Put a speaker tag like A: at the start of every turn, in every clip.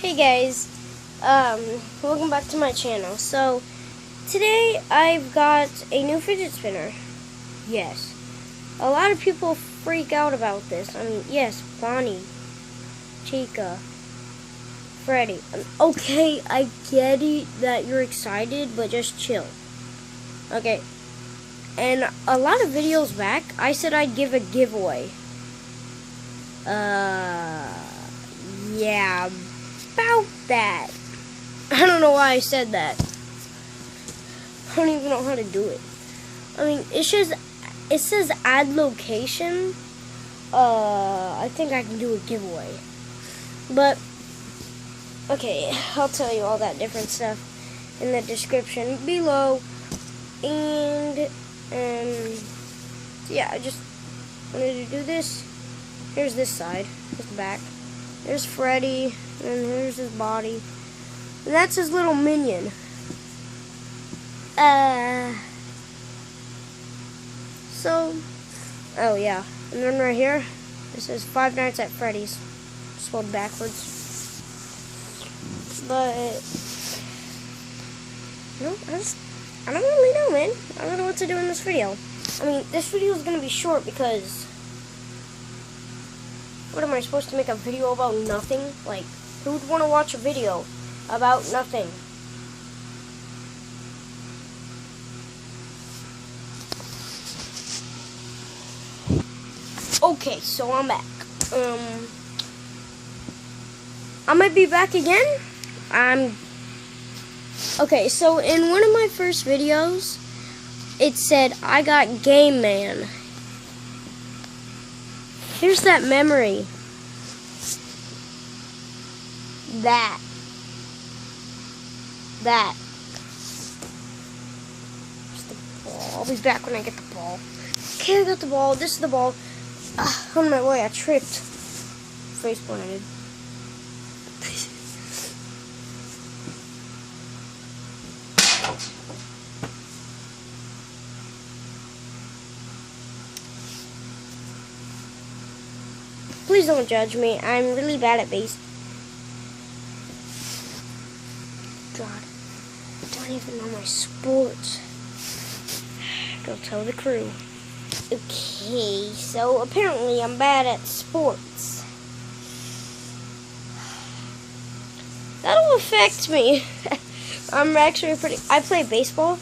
A: Hey guys, welcome back to my channel. So, today I've got a new fidget spinner. Yes. A lot of people freak out about this. I mean, yes, Bonnie, Chica, Freddy. Okay, I get it that you're excited, but just chill. Okay. And a lot of videos back, I said I'd give a giveaway. Yeah, about that. I don't know why I said that. I don't even know how to do it. I mean, it says add location. I think I can do a giveaway. But, okay, I'll tell you all that different stuff in the description below. And, yeah, I just wanted to do this. Here's this side, here's the back. There's Freddy, and here's his body. And that's his little minion. So, oh yeah. And then right here, it says Five Nights at Freddy's. Spelled backwards. But, no, I don't really know, man. I don't know what to do in this video. I mean, this video is going to be short because... what am I supposed to make a video about nothing? Like, who would want to watch a video about nothing? Okay, so I'm back. I might be back again. Okay, so in one of my first videos, it said, I got Game Man. Here's that memory. That. Where's the ball? I'll be back when I get the ball. Okay, I got the ball. This is the ball. On my way, I tripped. Face planted. Please don't judge me. I'm really bad at base. God, I don't even know my sports. Go tell the crew. Okay, so apparently I'm bad at sports. That'll affect me. I'm actually I play baseball.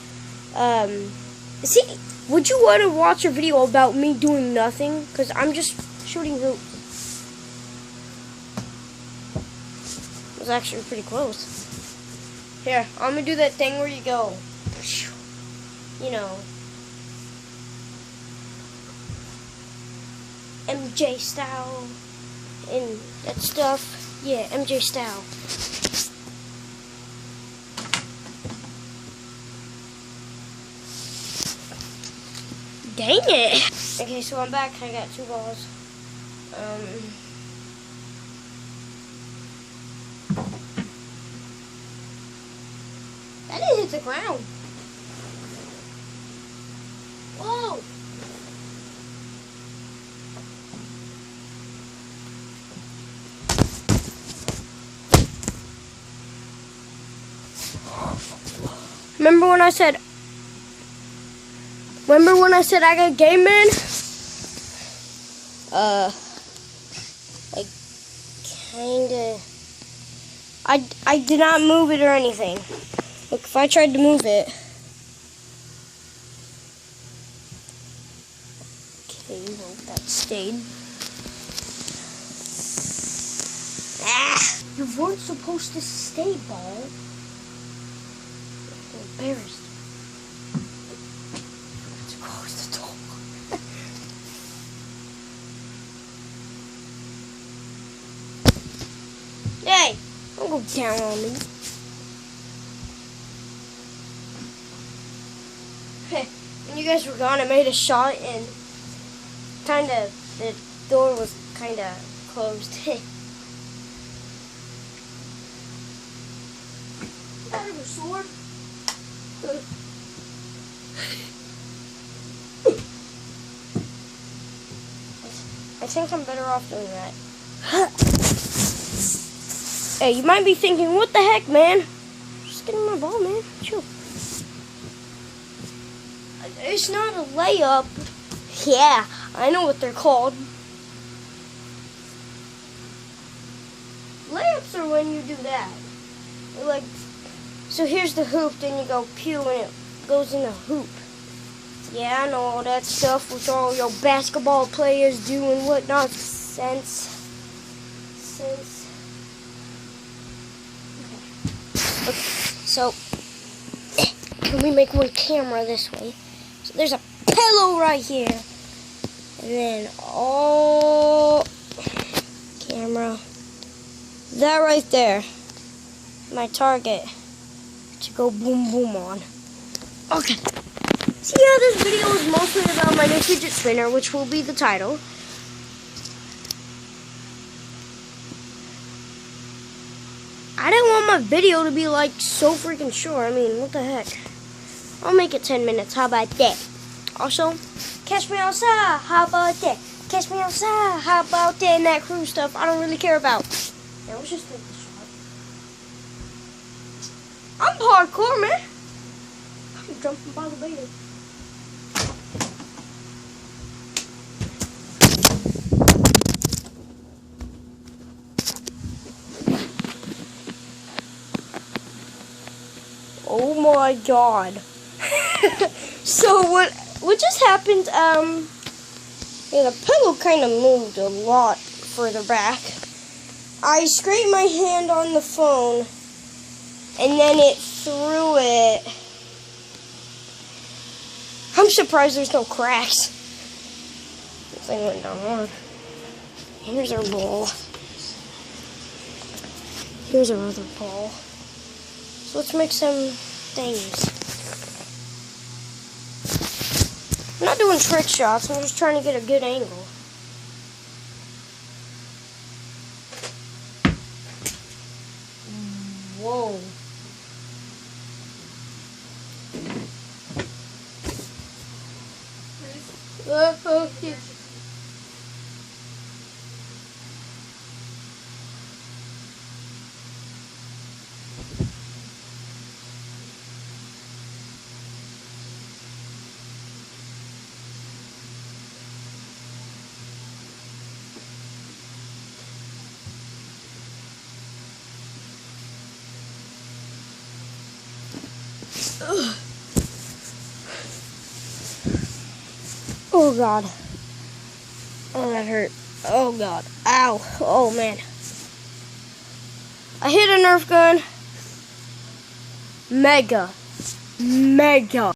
A: See, would you want to watch a video about me doing nothing? Because I'm just shooting hoops. It was actually pretty close. Here, I'm gonna do that thing where you go, you know, MJ style and that stuff. Yeah, MJ style. Dang it. Okay, so I'm back. I got 2 balls. That didn't hit the ground. Whoa! Remember when I said I got Game Man? I did not move it or anything. Look, if I tried to move it. Okay, well, that stayed. You weren't supposed to stay, ball. I'm embarrassed. Let's close the door. Hey, don't go down on me. When you guys were gone, I made a shot and the door was kinda closed. Out of a sword. I think I'm better off doing that. Hey, you might be thinking, what the heck, man? Just getting my ball, man. Chill. It's not a layup. Yeah, I know what they're called. Layups are when you do that. Like, so here's the hoop, then you go pew and it goes in the hoop. Yeah, I know all that stuff which all your basketball players do and whatnot. Sense. Okay, so can we make one camera this way? So there's a pillow right here. And then camera. That right there. My target to go boom boom on. Okay. So yeah, this video is mostly about my new fidget spinner, which will be the title. I didn't want my video to be like so freaking short. I mean, what the heck? I'll make it 10 minutes. How about that? Also, catch me outside. How about that? Catch me outside. How about that? And that crew stuff I don't really care about. Now let's just take this shot. I'm hardcore, man. I'm jumping by the baby. Oh my god. So what just happened, yeah, the pillow kind of moved a lot further back. I scraped my hand on the phone, and then it threw it. I'm surprised there's no cracks. This thing went down hard. Here's our ball. Here's our other ball. So let's make some things. I'm not doing trick shots, I'm just trying to get a good angle. Whoa. Yeah. Ugh. Oh god. Oh, that hurt. Oh god. Ow. Oh man. I hit a Nerf gun. Mega.